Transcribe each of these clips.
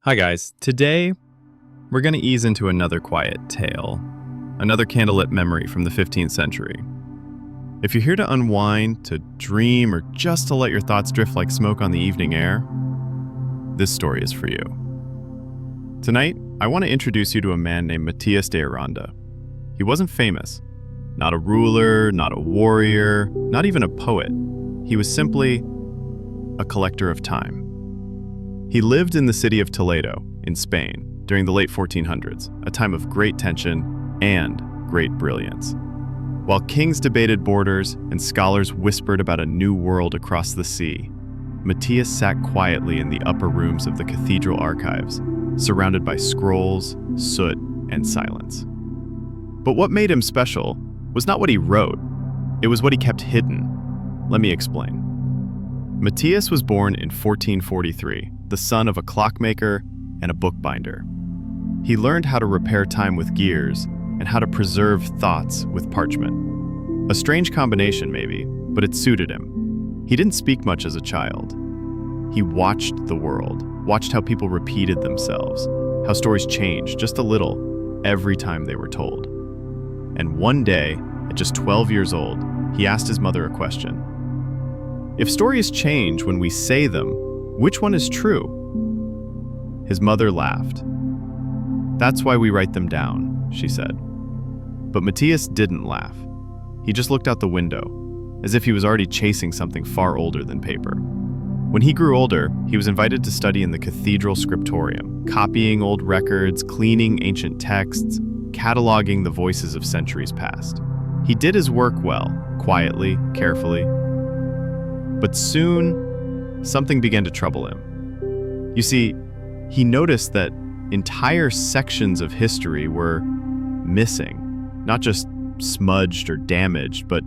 Hi guys, today we're going to ease into another quiet tale, another candlelit memory from the 15th century. If you're here to unwind, to dream, or just to let your thoughts drift like smoke on the evening air, this story is for you. Tonight, I want to introduce you to a man named Matías de Aranda. He wasn't famous, not a ruler, not a warrior, not even a poet. He was simply a collector of time. He lived in the city of Toledo, in Spain, during the late 1400s, a time of great tension and great brilliance. While kings debated borders and scholars whispered about a new world across the sea, Matías sat quietly in the upper rooms of the cathedral archives, surrounded by scrolls, soot, and silence. But what made him special was not what he wrote, it was what he kept hidden. Let me explain. Matías was born in 1443, the son of a clockmaker and a bookbinder. He learned how to repair time with gears and how to preserve thoughts with parchment. A strange combination, maybe, but it suited him. He didn't speak much as a child. He watched the world, watched how people repeated themselves, how stories changed just a little every time they were told. And one day, at just 12 years old, he asked his mother a question. If stories change when we say them, which one is true? His mother laughed. That's why we write them down, she said. But Matías didn't laugh. He just looked out the window, as if he was already chasing something far older than paper. When he grew older, he was invited to study in the cathedral scriptorium, copying old records, cleaning ancient texts, cataloging the voices of centuries past. He did his work well, quietly, carefully. But soon, something began to trouble him. You see, he noticed that entire sections of history were missing, not just smudged or damaged, but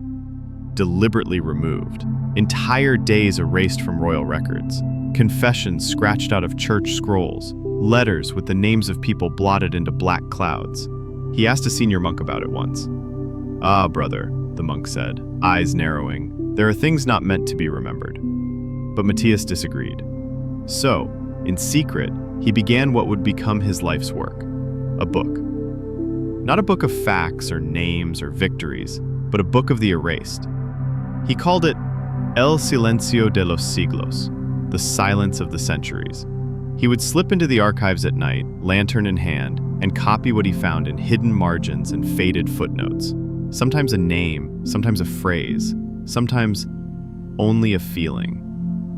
deliberately removed. Entire days erased from royal records, confessions scratched out of church scrolls, letters with the names of people blotted into black clouds. He asked a senior monk about it once. "Ah, brother," the monk said, eyes narrowing, "there are things not meant to be remembered." But Matías disagreed. So, in secret, he began what would become his life's work, a book. Not a book of facts or names or victories, but a book of the erased. He called it El Silencio de los Siglos, the silence of the centuries. He would slip into the archives at night, lantern in hand, and copy what he found in hidden margins and faded footnotes. Sometimes a name, sometimes a phrase, sometimes only a feeling.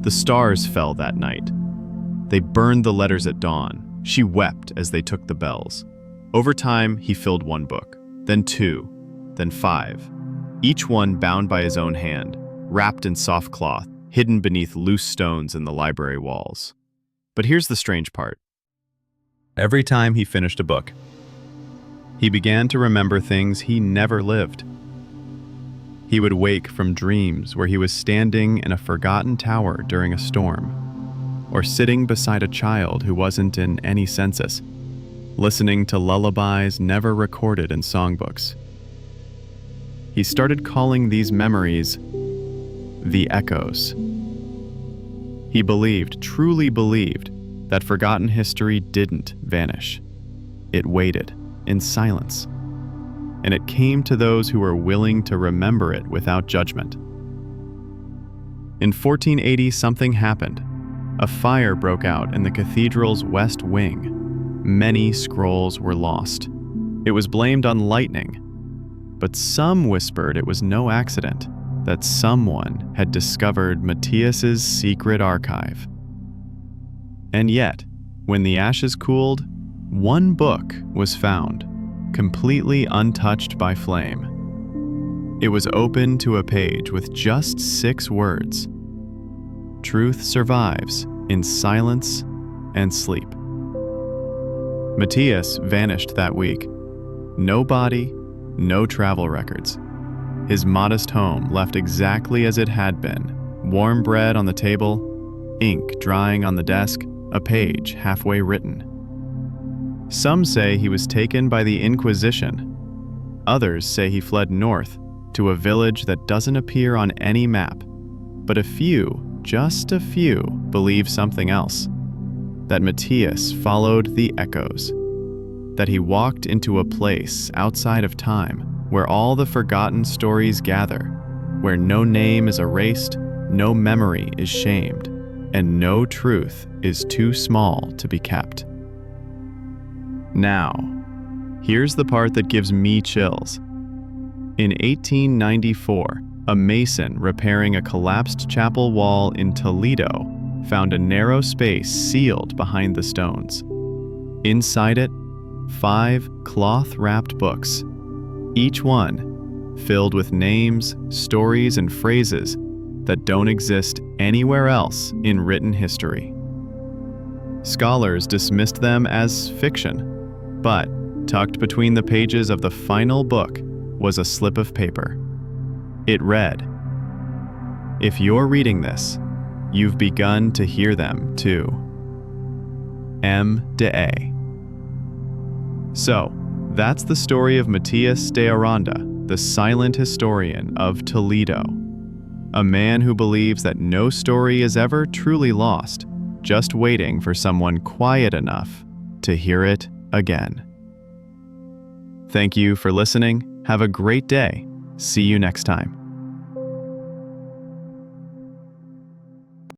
The stars fell that night. They burned the letters at dawn. She wept as they took the bells. Over time, he filled one book, then two, then five, each one bound by his own hand, wrapped in soft cloth, hidden beneath loose stones in the library walls. But here's the strange part. Every time he finished a book, he began to remember things he never lived. He would wake from dreams where he was standing in a forgotten tower during a storm, or sitting beside a child who wasn't in any census, listening to lullabies never recorded in songbooks. He started calling these memories the echoes. He believed, truly believed, that forgotten history didn't vanish. It waited in silence. And it came to those who were willing to remember it without judgment. In 1480, something happened. A fire broke out in the cathedral's west wing. Many scrolls were lost. It was blamed on lightning, but some whispered it was no accident, that someone had discovered Matías's secret archive. And yet, when the ashes cooled, one book was found, completely untouched by flame. It was open to a page with just 6 words. Truth survives in silence and sleep. Matías vanished that week. No body, no travel records. His modest home left exactly as it had been. Warm bread on the table, ink drying on the desk, a page halfway written. Some say he was taken by the Inquisition. Others say he fled north to a village that doesn't appear on any map. But a few, just a few, believe something else. that Matías followed the echoes, that he walked into a place outside of time where all the forgotten stories gather, where no name is erased, no memory is shamed, and no truth is too small to be kept. Now, here's the part that gives me chills. In 1894, a mason repairing a collapsed chapel wall in Toledo found a narrow space sealed behind the stones. Inside it, 5 cloth-wrapped books, each one filled with names, stories, and phrases that don't exist anywhere else in written history. Scholars dismissed them as fiction, but tucked between the pages of the final book was a slip of paper. It read, "If you're reading this, you've begun to hear them too. M. de A." So, that's the story of Matías de Aranda, the silent historian of Toledo. A man who believes that no story is ever truly lost, just waiting for someone quiet enough to hear it again. Thank you for listening. Have a great day. See you next time.